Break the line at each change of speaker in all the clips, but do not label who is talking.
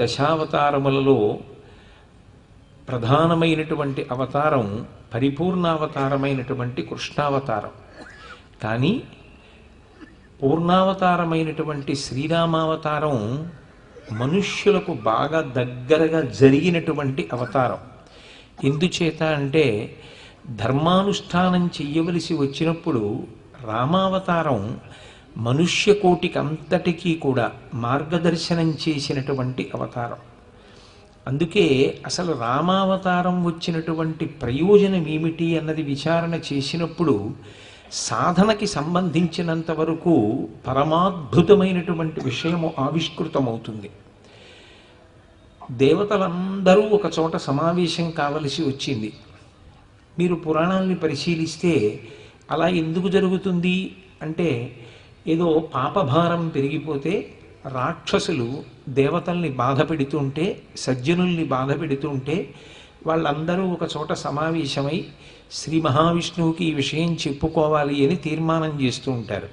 దశావతారములలో ప్రధానమైనటువంటి అవతారం పరిపూర్ణావతారమైనటువంటి కృష్ణావతారం. కానీ పూర్ణావతారమైనటువంటి శ్రీరామావతారం మనుష్యులకు బాగా దగ్గరగా జరిగినటువంటి అవతారం. ఎందుచేత అంటే ధర్మానుష్ఠానం చెయ్యవలసి వచ్చినప్పుడు రామావతారం మనుష్యకోటికి అంతటికీ కూడా మార్గదర్శనం చేసినటువంటి అవతారం. అందుకే అసలు రామావతారం వచ్చినటువంటి ప్రయోజనం ఏమిటి అన్నది విచారణ చేసినప్పుడు సాధనకి సంబంధించినంత వరకు పరమాద్భుతమైనటువంటి విషయము ఆవిష్కృతమవుతుంది. దేవతలందరూ ఒక చోట సమావేశం కావలసి వచ్చింది. మీరు పురాణాలని పరిశీలిస్తే అలా ఎందుకు జరుగుతుంది అంటే, ఏదో పాపభారం పెరిగిపోతే రాక్షసులు దేవతల్ని బాధ పెడుతుంటే, సజ్జనుల్ని బాధ పెడుతుంటే వాళ్ళందరూ ఒక చోట సమావేశమై శ్రీ మహావిష్ణువుకి ఈ విషయం చెప్పుకోవాలి అని తీర్మానం చేస్తూ ఉంటారు.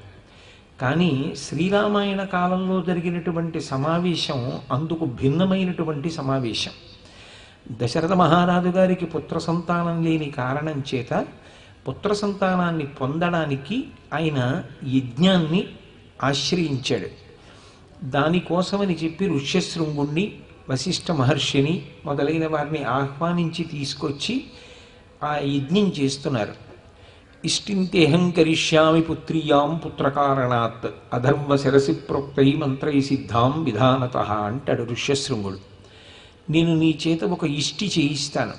కానీ శ్రీరామాయణ కాలంలో జరిగినటువంటి సమావేశం అందుకు భిన్నమైనటువంటి సమావేశం. దశరథ మహారాజు గారికి పుత్ర సంతానం లేని కారణం చేత పుత్ర సంతానాన్ని పొందడానికి ఆయన యజ్ఞాన్ని ఆశ్రయించాడు. దానికోసమని చెప్పి ఋష్యశృంగుణ్ణి, వశిష్ఠ మహర్షిని మొదలైన వారిని ఆహ్వానించి తీసుకొచ్చి ఆ యజ్ఞం చేస్తున్నారు. ఇష్టింతేహం కరిష్యామి పుత్రియాం పుత్రకారణాత్ అధర్వ శిరసి ప్రోక్తై మంత్రై సిద్ధాం విధానత అంటాడు ఋష్యశృంగుడు. నేను నీ చేత ఒక ఇష్టి చేయిస్తాను.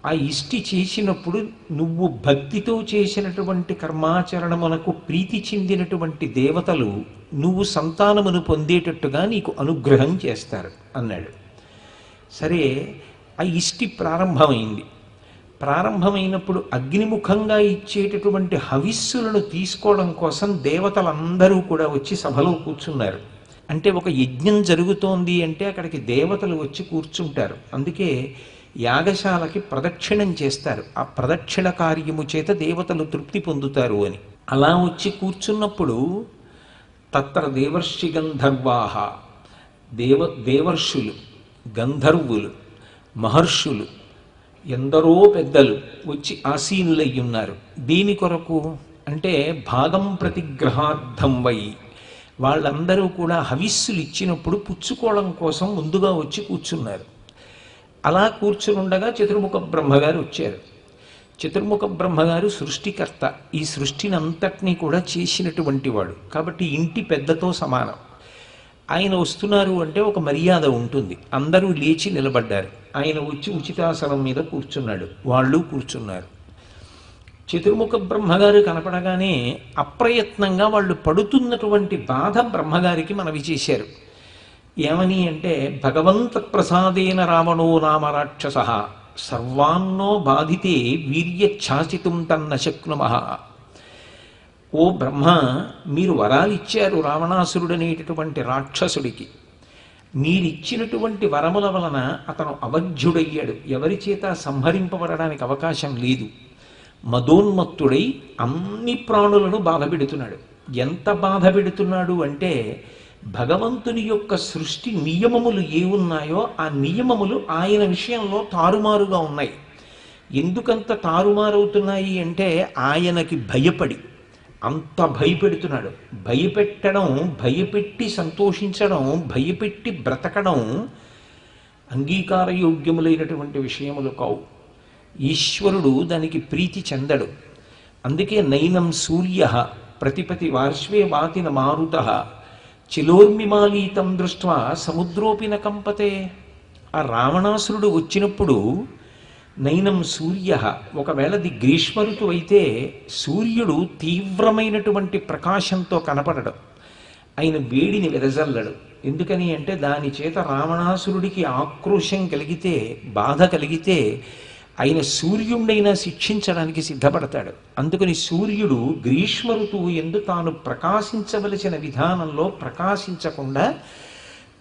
ఆ ఇష్టి చేసినప్పుడు నువ్వు భక్తితో చేసినటువంటి కర్మాచరణమునకు ప్రీతి చెందినటువంటి దేవతలు నువ్వు సంతానమును పొందేటట్టుగా నీకు అనుగ్రహం చేస్తారు అన్నాడు. సరే, ఆ ఇష్టి ప్రారంభమైంది. ప్రారంభమైనప్పుడు అగ్నిముఖంగా ఇచ్చేటటువంటి హవిస్సులను తీసుకోవడం కోసం దేవతలందరూ కూడా వచ్చి సభలో కూర్చున్నారు. అంటే ఒక యజ్ఞం జరుగుతోంది అంటే అక్కడికి దేవతలు వచ్చి కూర్చుంటారు. అందుకే యాగశాలకి ప్రదక్షిణం చేస్తారు. ఆ ప్రదక్షిణ కార్యము చేత దేవతలు తృప్తి పొందుతారు అని. అలా వచ్చి కూర్చున్నప్పుడు తత్ర దేవర్షి గంధర్వాహ, దేవర్షులు, గంధర్వులు, మహర్షులు, ఎందరో పెద్దలు వచ్చి ఆసీనులయ్యున్నారు. దీని కొరకు అంటే భాగం ప్రతిగ్రహార్థం వై, వాళ్ళందరూ కూడా హవిస్సులు ఇచ్చినప్పుడు పుచ్చుకోవడం కోసం ముందుగా వచ్చి కూర్చున్నారు. అలా కూర్చునుండగా చతుర్ముఖ బ్రహ్మగారు వచ్చారు. చతుర్ముఖ బ్రహ్మగారు సృష్టికర్త, ఈ సృష్టిని అంతటినీ కూడా చేసినటువంటి వాడు కాబట్టి ఇంటి పెద్దతో సమానం. ఆయన వస్తున్నారు అంటే ఒక మర్యాద ఉంటుంది. అందరూ లేచి నిలబడ్డారు. ఆయన వచ్చి ఉచితాసనం మీద కూర్చున్నాడు. వాళ్ళు కూర్చున్నారు. చతుర్ముఖ బ్రహ్మగారు కనపడగానే అప్రయత్నంగా వాళ్ళు పడుతున్నటువంటి బాధ బ్రహ్మగారికి మనవి చేశారు. ఏమని అంటే, భగవంత ప్రసాదేన రావణో నామ రాక్షస సర్వాన్నో బాధితే వీర్యఛాసితుం తన్న శక్నుమః. ఓ బ్రహ్మ, మీరు వరాలిచ్చారు రావణాసురుడనేటటువంటి రాక్షసుడికి. మీరిచ్చినటువంటి వరముల వలన అతను అవధ్యుడయ్యాడు. ఎవరి చేత సంహరింపబడడానికి అవకాశం లేదు. మదోన్మత్తుడై అన్ని ప్రాణులను బాధ పెడుతున్నాడు. ఎంత బాధ పెడుతున్నాడు అంటే, భగవంతుని యొక్క సృష్టి నియమములు ఏమున్నాయో ఆ నియమములు ఆయన విషయంలో తారుమారుగా ఉన్నాయి. ఎందుకంత తారుమారవుతున్నాయి అంటే ఆయనకి భయపడి అంత భయపెడుతున్నాడు. భయపెట్టడం, భయపెట్టి సంతోషించడం, భయపెట్టి బ్రతకడం అంగీకారయోగ్యములైనటువంటి విషయములు కావు. ఈశ్వరుడు దానికి ప్రీతి చెందడు. అందుకే నైనం సూర్య ప్రతిపతి వార్ష్వే వాతిన మారుత చిలోర్మిమాలీతం దృష్ట్వా సముద్రోపిన కంపతే. ఆ రావణాసురుడు వచ్చినప్పుడు నైనం సూర్య, ఒకవేళ అది గ్రీష్మ ఋతువు అయితే సూర్యుడు తీవ్రమైనటువంటి ప్రకాశంతో కనపడడం, ఆయన వేడిని వెదజల్లడు. ఎందుకని అంటే దాని చేత రావణాసురుడికి ఆక్రోశం కలిగితే, బాధ కలిగితే ఆయన సూర్యుడినైనా శిక్షించడానికి సిద్ధపడతాడు. అందుకని సూర్యుడు గ్రీష్మ ఋతువు యందు తాను ప్రకాశించవలసిన విధానంలో ప్రకాశించకుండా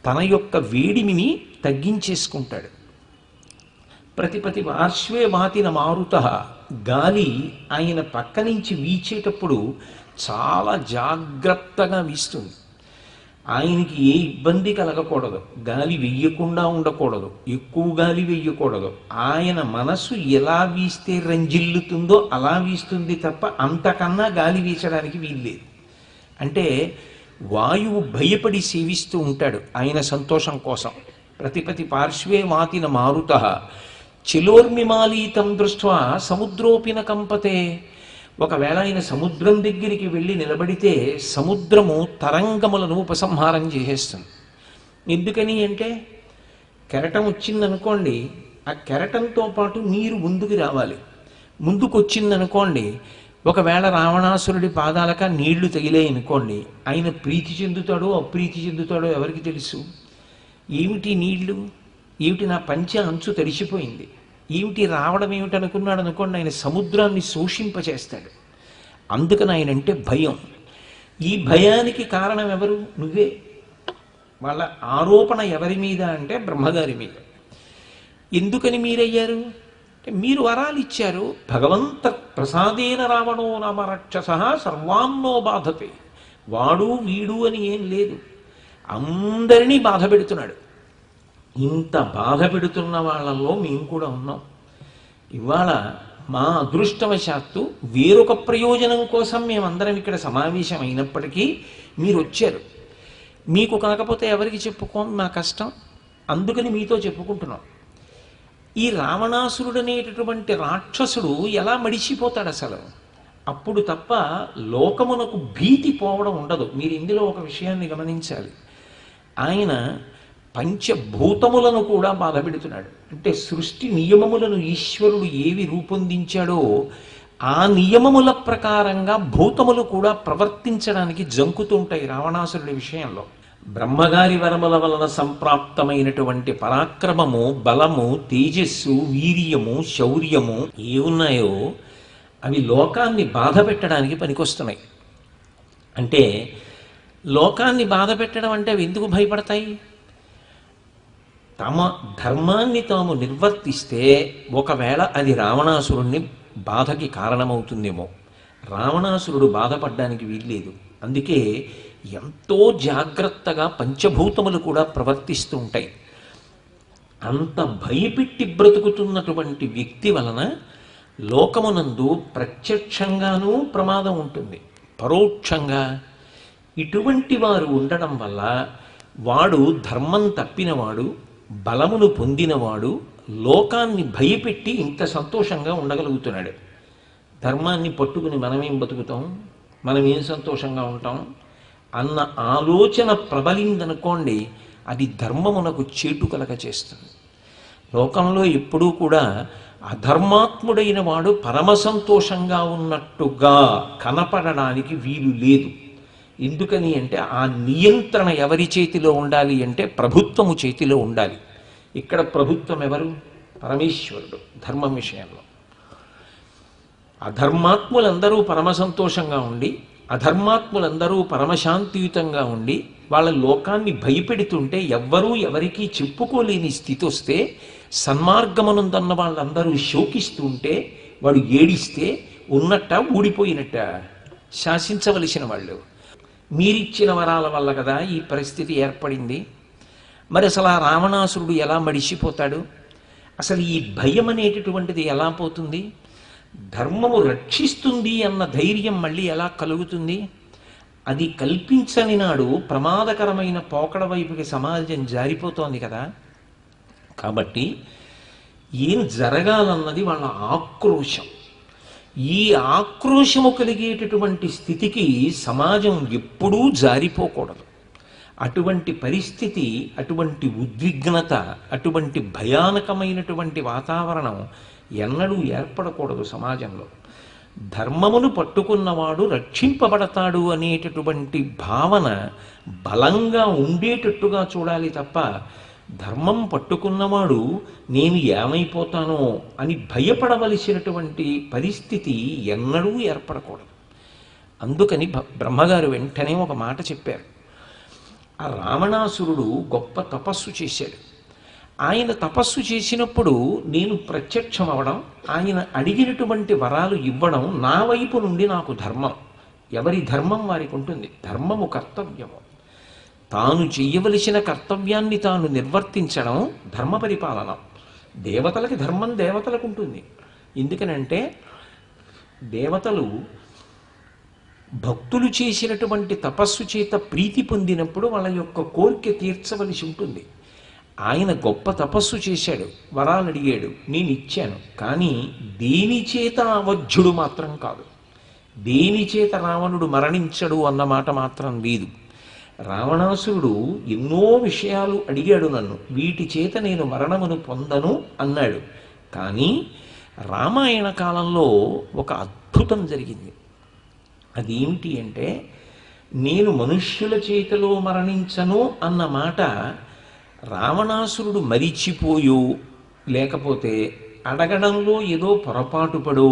తన యొక్క వేడిమిని తగ్గించేసుకుంటాడు. ప్రతిపతి పార్శ్వే వాతిన మారుత, గాలి ఆయన పక్క నుంచి వీచేటప్పుడు చాలా జాగ్రత్తగా వీస్తుంది. ఆయనకి ఏ ఇబ్బంది కలగకూడదు, గాలి వెయ్యకుండా ఉండకూడదు, ఎక్కువ గాలి వెయ్యకూడదు. ఆయన మనసు ఎలా వీస్తే రంజిల్లుతుందో అలా వీస్తుంది తప్ప అంతకన్నా గాలి వీచడానికి వీల్లేదు. అంటే వాయువు భయపడి సేవిస్తూ ఉంటాడు ఆయన సంతోషం కోసం. ప్రతిపతి పార్శ్వే వాతిన మారుత చిలోర్మిమాలీతం దృష్ట్వా సముద్రోపిన కంపతే. ఒకవేళ ఆయన సముద్రం దగ్గరికి వెళ్ళి నిలబడితే సముద్రము తరంగములను ఉపసంహారం చేసేస్తుంది. ఎందుకని అంటే కెరటం వచ్చిందనుకోండి, ఆ కెరటంతో పాటు నీరు ముందుకు రావాలి. ముందుకు వచ్చిందనుకోండి, ఒకవేళ రావణాసురుడి పాదాలక నీళ్లు తగిలాయనుకోండి, ఆయన ప్రీతి చెందుతాడో అప్రీతి చెందుతాడో ఎవరికి తెలుసు? ఏమిటి నీళ్లు, ఏమిటి నా పంచ అంచు తడిసిపోయింది, ఏమిటి రావడం ఏమిటి అనుకున్నాడు అనుకోండి, ఆయన సముద్రాన్ని శోషింపచేస్తాడు. అందుకని ఆయన అంటే భయం. ఈ భయానికి కారణం ఎవరు? నువ్వే. వాళ్ళ ఆరోపణ ఎవరి మీద అంటే బ్రహ్మగారి మీద. ఎందుకని మీరయ్యారు అంటే మీరు వరాలు ఇచ్చారు. భగవంత ప్రసాదేన రావణో నామ రాక్షస సర్వాన్నో బాధతే. వాడు వీడు అని ఏం లేదు, అందరినీ బాధ పెడుతున్నాడు. ఇంత బాధ పెడుతున్న వాళ్ళల్లో మేము కూడా ఉన్నాం. ఇవాళ మా అదృష్టవశాత్తు వేరొక ప్రయోజనం కోసం మేమందరం ఇక్కడ సమావేశం అయినప్పటికీ మీరు వచ్చారు. మీకు కాకపోతే ఎవరికి చెప్పుకోం మా కష్టం, అందుకని మీతో చెప్పుకుంటున్నాం. ఈ రావణాసురుడు అనేటటువంటి రాక్షసుడు ఎలా మడిచిపోతాడు అసలు? అప్పుడు తప్ప లోకమునకు భీతి పోవడం ఉండదు. మీరు ఇందులో ఒక విషయాన్ని గమనించాలి. ఆయన పంచభూతములను కూడా బాధపెడుతున్నాడు. అంటే సృష్టి నియమములను ఈశ్వరుడు ఏవి రూపొందించాడో ఆ నియమముల ప్రకారంగా భూతములు కూడా ప్రవర్తించడానికి జంకుతుంటాయి రావణాసురుడి విషయంలో. బ్రహ్మగారి వరముల వలన సంప్రాప్తమైనటువంటి పరాక్రమము, బలము, తేజస్సు, వీర్యము, శౌర్యము ఏమున్నాయో అవి లోకాన్ని బాధ పెట్టడానికి పనికొస్తున్నాయి. అంటే లోకాన్ని బాధ పెట్టడం అంటే అవి ఎందుకు భయపడతాయి? తమ ధర్మాన్ని తాము నిర్వర్తిస్తే ఒకవేళ అది రావణాసురుణ్ణి బాధకి కారణమవుతుందేమో. రావణాసురుడు బాధపడడానికి వీల్లేదు. అందుకే ఎంతో జాగ్రత్తగా పంచభూతములు కూడా ప్రవర్తిస్తూ ఉంటాయి. అంత భయపెట్టి బ్రతుకుతున్నటువంటి వ్యక్తి వలన లోకమునందు ప్రత్యక్షంగానూ ప్రమాదం ఉంటుంది, పరోక్షంగా. ఇటువంటి వారు ఉండడం వల్ల వాడు ధర్మం తప్పినవాడు, బలమును పొందినవాడు, లోకాన్ని భయపెట్టి ఇంత సంతోషంగా ఉండగలుగుతున్నాడు. ధర్మాన్ని పట్టుకుని మనమేం బతుకుతాం, మనమేం సంతోషంగా ఉంటాం అన్న ఆలోచన ప్రబలిందనుకోండి, అది ధర్మమునకు చేటు కలగ చేస్తుంది. లోకంలో ఎప్పుడూ కూడా అధర్మాత్ముడైన వాడు పరమ సంతోషంగా ఉన్నట్టుగా కనపడడానికి వీలు లేదు. ఎందుకని అంటే ఆ నియంత్రణ ఎవరి చేతిలో ఉండాలి అంటే ప్రభుత్వము చేతిలో ఉండాలి. ఇక్కడ ప్రభుత్వం ఎవరు? పరమేశ్వరుడు. ధర్మం విషయంలో అధర్మాత్ములందరూ పరమ సంతోషంగా ఉండి, అధర్మాత్ములందరూ పరమశాంతియుతంగా ఉండి వాళ్ళ లోకాన్ని భయపెడుతుంటే ఎవ్వరూ ఎవరికీ చెప్పుకోలేని స్థితి వస్తే, సన్మార్గమనుందన్న వాళ్ళందరూ శోకిస్తూ ఉంటే వాడు ఏడిస్తే ఉన్నట్ట ఊడిపోయినట్ట శాసించవలసిన వాళ్ళు. మీరిచ్చిన వరాల వల్ల కదా ఈ పరిస్థితి ఏర్పడింది. మరి అసలు ఆ రావణాసురుడు ఎలా మడిసిపోతాడు? అసలు ఈ భయం అనేటటువంటిది ఎలా పోతుంది? ధర్మము రక్షిస్తుంది అన్న ధైర్యం మళ్ళీ ఎలా కలుగుతుంది? అది కల్పించని నాడు ప్రమాదకరమైన పోకడ వైపుకి సమాజం జారిపోతోంది కదా. కాబట్టి ఏం జరగాలన్నది వాళ్ళ ఆక్రోశం. ఈ ఆక్రోశము కలిగేటటువంటి స్థితికి సమాజం ఎప్పుడూ జారిపోకూడదు. అటువంటి పరిస్థితి, అటువంటి ఉద్విగ్నత, అటువంటి భయానకమైనటువంటి వాతావరణం ఎన్నడూ ఏర్పడకూడదు సమాజంలో. ధర్మమును పట్టుకున్నవాడు రక్షింపబడతాడు అనేటటువంటి భావన బలంగా ఉండేటట్టుగా చూడాలి తప్ప, ధర్మం పట్టుకున్నవాడు నేను ఏమైపోతానో అని భయపడవలసినటువంటి పరిస్థితి ఎన్నడూ ఏర్పడకూడదు. అందుకని బ్రహ్మగారు వెంటనే ఒక మాట చెప్పారు. ఆ రావణాసురుడు గొప్ప తపస్సు చేశాడు. ఆయన తపస్సు చేసినప్పుడు నేను ప్రత్యక్షం అవ్వడం, ఆయన అడిగినటువంటి వరాలు ఇవ్వడం నా వైపు నుండి నాకు ధర్మం. ఎవరి ధర్మం వారికి ఉంటుంది. ధర్మము కర్తవ్యము. తాను చెయ్యవలసిన కర్తవ్యాన్ని తాను నిర్వర్తించడం ధర్మ పరిపాలన. దేవతలకి ధర్మం దేవతలకు ఉంటుంది. ఎందుకనంటే దేవతలు భక్తులు చేసినటువంటి తపస్సు చేత ప్రీతి పొందినప్పుడు వాళ్ళ యొక్క కోరిక తీర్చవలసి ఉంటుంది. ఆయన గొప్ప తపస్సు చేశాడు, వరాలు అడిగాడు, నేను ఇచ్చాను. కానీ దేని చేత అవధ్యుడు మాత్రం కాదు, దేని చేత రావణుడు మరణించడు అన్నమాట మాత్రం లేదు. రావణాసురుడు ఎన్నో విషయాలు అడిగాడు నన్ను, వీటి చేత నేను మరణమును పొందను అన్నాడు. కానీ రామాయణ కాలంలో ఒక అద్భుతం జరిగింది. అదేమిటి అంటే, నేను మనుష్యుల చేతిలో మరణించను అన్న మాట రావణాసురుడు మరిచిపోయో లేకపోతే అడగడంలో ఏదో పొరపాటు పడో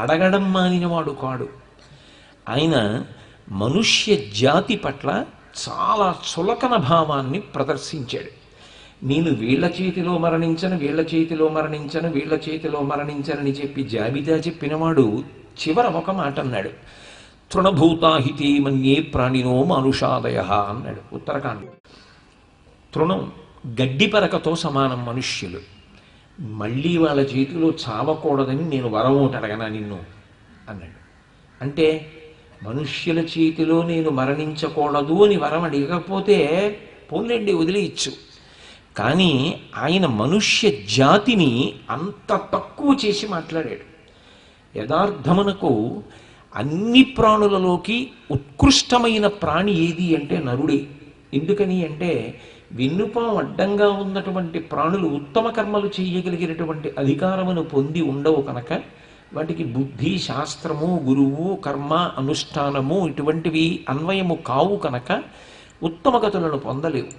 అడగడం మానినవాడు కాడు. ఆయన మనుష్య జాతి పట్ల చాలా చులకన భావాన్ని ప్రదర్శించాడు. నేను వీళ్ళ చేతిలో మరణించను, వీళ్ళ చేతిలో మరణించను, వీళ్ళ చేతిలో మరణించనని చెప్పి జాబితా చెప్పినవాడు చివర ఒక మాట అన్నాడు, తృణభూతాహితే మన్యే ప్రాణినో మానుషాదయ అన్నాడు ఉత్తరకాండ. తృణం గడ్డి పరకతో సమానం మనుష్యులు, మళ్ళీ వాళ్ళ చేతిలో చావకూడదని నేను వరం ఒకటి అడగనా నిన్ను అన్నాడు. అంటే మనుష్యుల చేతిలో నేను మరణించకూడదు అని వరం అడగకపోతే పోన్లేండి వదిలేయచ్చు. కానీ ఆయన మనుష్య జాతిని అంత తక్కువ చేసి మాట్లాడాడు. యథార్థమునకు అన్ని ప్రాణులలోకి ఉత్కృష్టమైన ప్రాణి ఏది అంటే నరుడే. ఎందుకని అంటే వెన్నుపాం అడ్డంగా ఉన్నటువంటి ప్రాణులు ఉత్తమ కర్మలు చేయగలిగినటువంటి అధికారమును పొంది ఉండవు కనుక వాటికి బుద్ధి, శాస్త్రము, గురువు, కర్మ, అనుష్ఠానము ఇటువంటివి అన్వయము కావు కనుక ఉత్తమ గతులను పొందలేవు.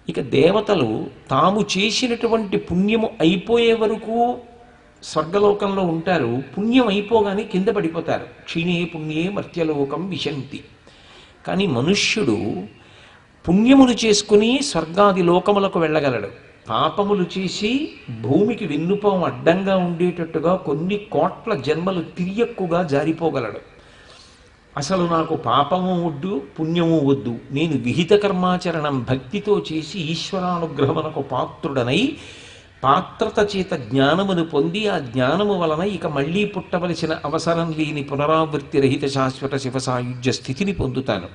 ఇక దేవతలు తాము చేసినటువంటి పుణ్యము అయిపోయే వరకు స్వర్గలోకంలో ఉంటారు. పుణ్యం అయిపోగానే కింద పడిపోతారు. క్షీణే పుణ్యే మర్త్యలోకం విశంతి. కానీ మనుష్యుడు పుణ్యములు చేసుకుని స్వర్గాది లోకములకు వెళ్ళగలడు. పాపములు చేసి భూమికి వెన్నుపాం అడ్డంగా ఉండేటట్టుగా కొన్ని కోట్ల జన్మలు తిరియక్కుగా జారిపోగలడు. అసలు నాకు పాపము వద్దు, పుణ్యము వద్దు, నేను విహిత కర్మాచరణం భక్తితో చేసి ఈశ్వరానుగ్రహమునకు పాత్రుడనై పాత్రత చేత జ్ఞానమును పొంది ఆ జ్ఞానము వలన ఇక మళ్ళీ పుట్టవలసిన అవసరం లేని పునరావృత్తి రహిత శాశ్వత శివ సాయుధ్య స్థితిని పొందుతాను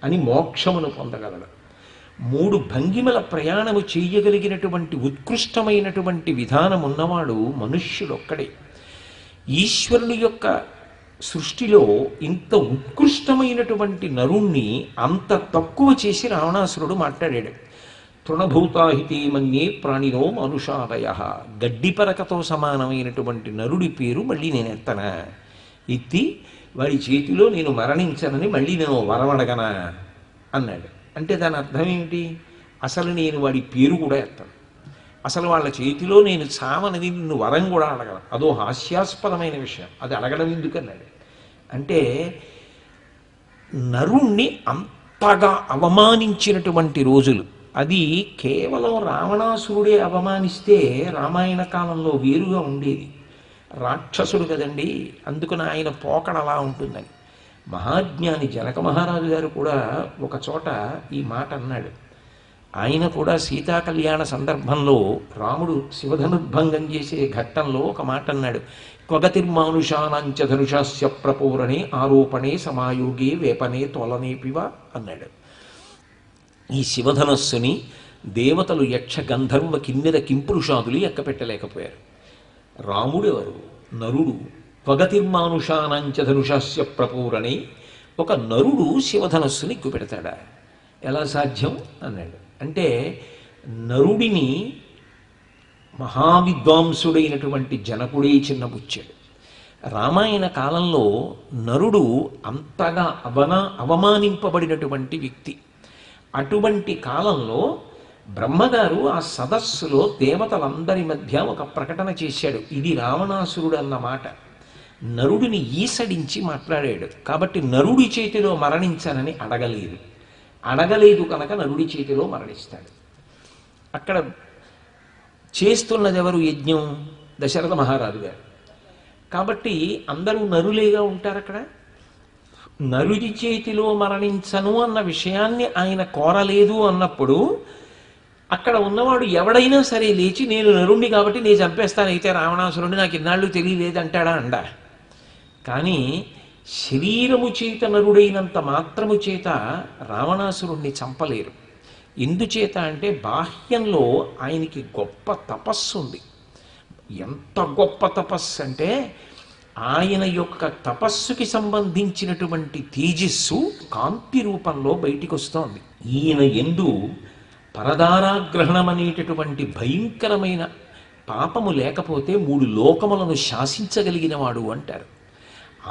అని మోక్షమును పొందగలడు. 3 భంగిమల ప్రయాణము చేయగలిగినటువంటి ఉత్కృష్టమైనటువంటి విధానం ఉన్నవాడు మనుష్యుడొక్కడే. ఈశ్వరుని యొక్క సృష్టిలో ఇంత ఉత్కృష్టమైనటువంటి నరుణ్ణి అంత తక్కువ చేసి రావణాసురుడు మాట్లాడాడు. తృణభూతాహితే మన్యే ప్రాణినో మనుషాదయ. గడ్డిపరకతో సమానమైనటువంటి నరుడి పేరు మళ్ళీ నేను ఎత్తనా, ఎత్తి వాడి చేతిలో నేను మరణించనని మళ్ళీ నేను వరమడగనా అన్నాడు. అంటే దాని అర్థం ఏమిటి? అసలు నేను వాడి పేరు కూడా ఎత్తాను, అసలు వాళ్ళ చేతిలో నేను చావనది నిన్ను వరం కూడా అడగను. అదో హాస్యాస్పదమైన విషయం, అది అడగడం ఎందుకన్నాడు. అంటే నరుణ్ణి అంతగా అవమానించినటువంటి రోజులు. అది కేవలం రావణాసురుడే అవమానిస్తే రామాయణ కాలంలో వేరుగా ఉండేది. రాక్షసుడు కదండి, అందుకని ఆయన పోకడ అలా ఉంటుందని. మహాజ్ఞాని జనక మహారాజు గారు కూడా ఒక చోట ఈ మాట అన్నాడు. ఆయన కూడా సీతా కళ్యాణ సందర్భంలో రాముడు శివధనుర్భంగం చేసే ఘట్టంలో ఒక మాట అన్నాడు. క్వగతిర్మానుషానాంచ ధనుషాస్య ప్రపూరణే ఆరోపణే సమాయోగే వేపనే తోలనేపివ అన్నాడు. ఈ శివధనస్సుని దేవతలు యక్ష గంధర్వ కిన్నెర కింపురుషాదులు ఎక్కపెట్టలేకపోయారు. రాముడు ఎవరు? నరుడు. త్వగతిర్మానుషానాంచ ధనుషాస్య ప్రపూరణే. ఒక నరుడు శివధనస్సుని ఎక్కుపెడతాడా? ఎలా సాధ్యం అన్నాడు. అంటే నరుడిని మహావిద్వాంసుడైనటువంటి జనకుడే చిన్నబుచ్చాడు. రామాయణ కాలంలో నరుడు అంతగా అవమానింపబడినటువంటి వ్యక్తి. అటువంటి కాలంలో బ్రహ్మగారు ఆ సదస్సులో దేవతలందరి మధ్య ఒక ప్రకటన చేశాడు. ఇది రావణాసురుడు అన్న మాట నరుడిని ఈసడించి మాట్లాడాడు. కాబట్టి నరుడి చేతిలో మరణించానని అడగలేదు కనుక నరుడి చేతిలో మరణిస్తాడు. అక్కడ చేస్తున్నది ఎవరు? యజ్ఞం దశరథ మహారాజు గారు. కాబట్టి అందరూ నరులేగా ఉంటారు. అక్కడ నరుడి చేతిలో మరణించను అన్న విషయాన్ని ఆయన కోరలేదు అన్నప్పుడు అక్కడ ఉన్నవాడు ఎవడైనా సరే లేచి నేను నరుణ్ణి కాబట్టి నేను చంపేస్తాను అయితే రావణాసురుడిని నాకు ఇన్నాళ్ళు తెలియలేదంటాడా అండా. కానీ శరీరము చేత నరుడైనంత మాత్రము చేత రావణాసురుణ్ణి చంపలేరు. ఎందుచేత అంటే బాహ్యంలో ఆయనకి గొప్ప తపస్సు ఉంది. ఎంత గొప్ప తపస్సు అంటే ఆయన యొక్క తపస్సుకి సంబంధించినటువంటి తేజస్సు కాంతి రూపంలో బయటికి వస్తోంది. ఈయన ఎందు పరదారాగ్రహణం అనేటటువంటి భయంకరమైన పాపము లేకపోతే 3 లోకములను శాసించగలిగిన వాడు అంటారు.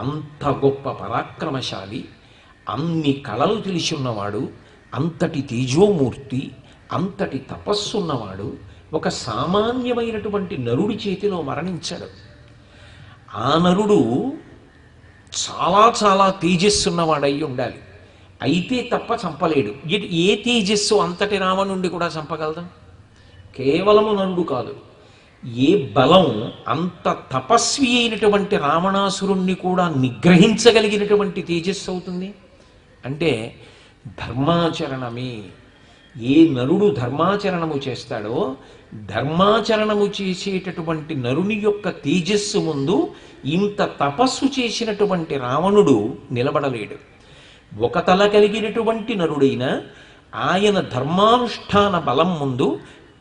అంత గొప్ప పరాక్రమశాలి, అన్ని కళలు తెలిసి ఉన్నవాడు, అంతటి తేజోమూర్తి, అంతటి తపస్సున్నవాడు ఒక సామాన్యమైనటువంటి నరుడి చేతిలో మరణించాడు. ఆ నరుడు చాలా చాలా తేజస్సున్నవాడై ఉండాలి. అయితే తప్ప చంపలేడు. ఏ తేజస్సు అంతటి రావణుండి కూడా చంపగలదా? కేవలము నరుడు కాదు, ఏ బలం అంత తపస్వి అయినటువంటి రావణాసురుణ్ణి కూడా నిగ్రహించగలిగినటువంటి తేజస్సు అవుతుంది అంటే ధర్మాచరణమే. ఏ నరుడు ధర్మాచరణము చేస్తాడో ధర్మాచరణము చేసేటటువంటి నరుని యొక్క తేజస్సు ముందు ఇంత తపస్సు చేసినటువంటి రావణుడు నిలబడలేడు. ఒక తల కలిగినటువంటి నరుడైన ఆయన ధర్మానుష్ఠాన బలం ముందు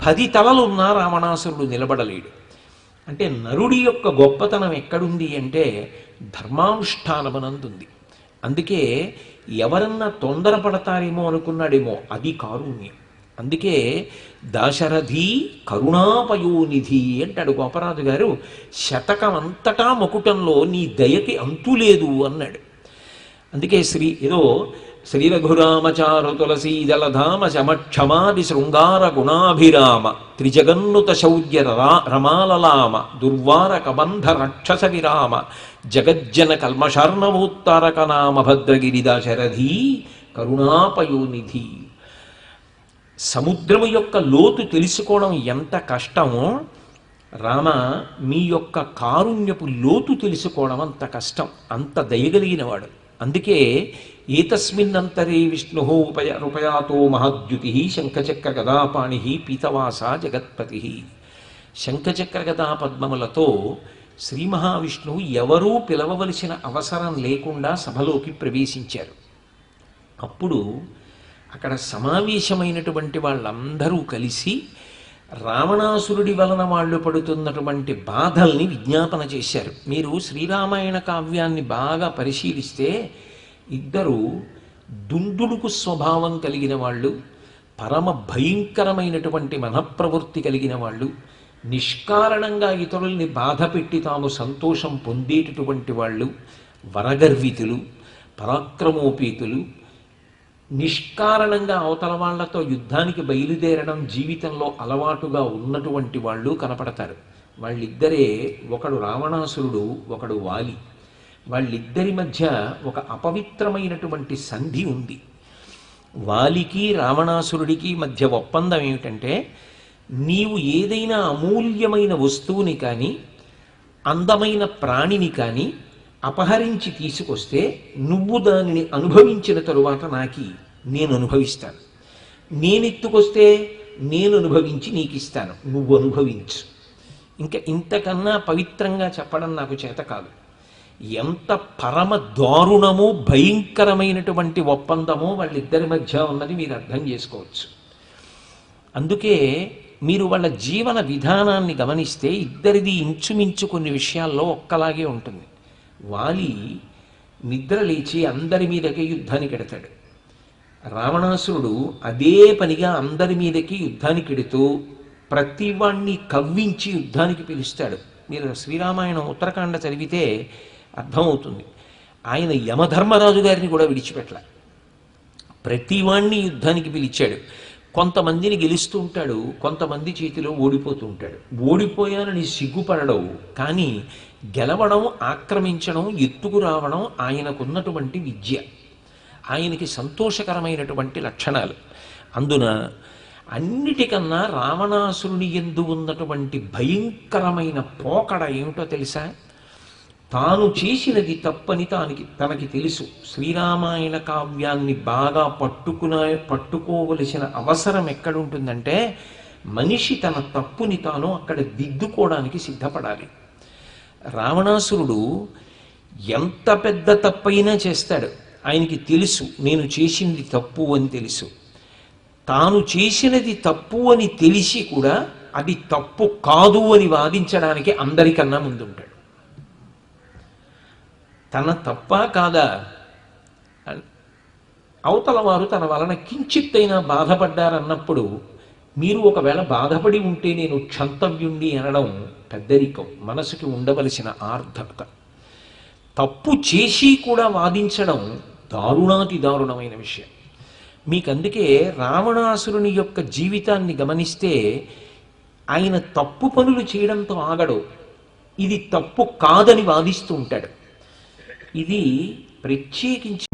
10 తలలున్నా రావణాసురుడు నిలబడలేడు. అంటే నరుడి యొక్క గొప్పతనం ఎక్కడుంది అంటే ధర్మానుష్ఠానమునందుంది. అందుకే ఎవరన్నా తొందరపడతారేమో అనుకున్నాడేమో, అది కారుణ్యం. అందుకే దాశరథి కరుణాపయోనిధి అంటాడు గోపరాజు గారు. శతకమంతటా మకుటంలో నీ దయకి అంతులేదు అన్నాడు. అందుకే శ్రీ రఘురామచారు తులసీదలధామ శమక్షమాది శృంగార గుణాభిరామ త్రిజగన్నుత శౌర్య రమాలలామ దుర్వార కబంధ రక్షస విరామ జగజ్జన కల్మషార్ణవోత్తారక నామ భద్రగిరి దాశరథి కరుణాపయోనిధి. సముద్రము యొక్క లోతు తెలుసుకోవడం ఎంత కష్టమో రామ మీ యొక్క కారుణ్యపు లోతు తెలుసుకోవడం అంత కష్టం. అంత దయగలిగినవాడు. అందుకే ఏతస్మిన్నంతరే విష్ణు రూపయాతో మహాద్యుతి శంఖచక్ర గదాపాణి పీతవాస జగత్పతి. శంఖచక్ర గదా పద్మములతో శ్రీ మహావిష్ణువు ఎవరూ పిలవవలసిన అవసరం లేకుండా సభలోకి ప్రవేశించారు. అప్పుడు అక్కడ సమావేశమైనటువంటి వాళ్ళందరూ కలిసి రావణాసురుడి వలన వాళ్ళు పడుతున్నటువంటి బాధల్ని విజ్ఞాపన చేశారు. మీరు శ్రీరామాయణ కావ్యాన్ని బాగా పరిశీలిస్తే ఇద్దరు దుందుడుకు స్వభావం కలిగిన వాళ్ళు, పరమ భయంకరమైనటువంటి మనఃప్రవృత్తి కలిగిన వాళ్ళు, నిష్కారణంగా ఇతరుల్ని బాధ పెట్టి తాము సంతోషం పొందేటటువంటి వాళ్ళు, వరగర్వితులు, పరాక్రమోపేతులు, నిష్కారణంగా అవతల వాళ్లతో యుద్ధానికి బయలుదేరడం జీవితంలో అలవాటుగా ఉన్నటువంటి వాళ్ళు కనపడతారు. వాళ్ళిద్దరే, ఒకడు రావణాసురుడు, ఒకడు వాలి. వాళ్ళిద్దరి మధ్య ఒక అపవిత్రమైనటువంటి సంధి ఉంది. వాలికి రావణాసురుడికి మధ్య ఒప్పందం ఏమిటంటే, నీవు ఏదైనా అమూల్యమైన వస్తువుని కానీ అందమైన ప్రాణిని కానీ అపహరించి తీసుకొస్తే నువ్వు దానిని అనుభవించిన తరువాత నేను అనుభవిస్తాను. నేనెత్తుకొస్తే నేను అనుభవించి నీకు ఇస్తాను, నువ్వు అనుభవించు. ఇంకా ఇంతకన్నా పవిత్రంగా చెప్పడం నాకు చేత కాదు. ఎంత పరమ దారుణమో భయంకరమైనటువంటి ఒప్పందమో వాళ్ళిద్దరి మధ్య ఉన్నది మీరు అర్థం చేసుకోవచ్చు. అందుకే మీరు వాళ్ళ జీవన విధానాన్ని గమనిస్తే ఇద్దరిది ఇంచుమించు కొన్ని విషయాల్లో ఒక్కలాగే ఉంటుంది. వాలి నిద్ర లేచి అందరి మీదకి యుద్ధానికి ఎడతాడు. రావణాసురుడు అదే పనిగా అందరి మీదకి యుద్ధానికి ఎడుతూ ప్రతివాణ్ణి కవ్వించి యుద్ధానికి పిలుస్తాడు. మీరు శ్రీరామాయణం ఉత్తరాఖండ చదివితే అర్థమవుతుంది. ఆయన యమధర్మరాజు గారిని కూడా విడిచిపెట్టలే, ప్రతివాణ్ణి యుద్ధానికి పిలిచాడు. కొంతమందిని గెలుస్తూ ఉంటాడు, కొంతమంది చేతిలో ఓడిపోతూ ఉంటాడు. ఓడిపోయానని సిగ్గుపడవు, కానీ గెలవడం, ఆక్రమించడం, ఎత్తుకు రావడం ఆయనకున్నటువంటి విద్య, ఆయనకి సంతోషకరమైనటువంటి లక్షణాలు. అందున అన్నిటికన్నా రావణాసురుని యందు ఉన్నటువంటి భయంకరమైన పోకడ ఏమిటో తెలుసా? తాను చేసినది తప్పని తనకి తెలుసు. శ్రీరామాయణ కావ్యాన్ని బాగా పట్టుకోవలసిన అవసరం ఎక్కడుంటుందంటే మనిషి తన తప్పుని తాను అక్కడ దిద్దుకోవడానికి సిద్ధపడాలి. రావణాసురుడు ఎంత పెద్ద తప్పైనా చేస్తాడు. ఆయనకి తెలుసు నేను చేసింది తప్పు అని తెలుసు. తాను చేసినది తప్పు అని తెలిసి కూడా అది తప్పు కాదు అని వాదించడానికి అందరికన్నా ముందుంటాడు. తన తప్ప కాదా, అవతల వారు తన వలన కించిత్తైనా బాధపడ్డారన్నప్పుడు మీరు ఒకవేళ బాధపడి ఉంటే నేను క్షంతవ్యుణ్ణి అనడం పెద్దరికం, మనసుకి ఉండవలసిన ఆర్ద్రత. తప్పు చేసి కూడా వాదించడం దారుణాతి దారుణమైన విషయం. మీకందుకే రావణాసురుని యొక్క జీవితాన్ని గమనిస్తే ఆయన తప్పు పనులు చేయడంతో ఆగడు, ఇది తప్పు కాదని వాదిస్తూ ఉంటాడు. ఇది ప్రత్యేకించి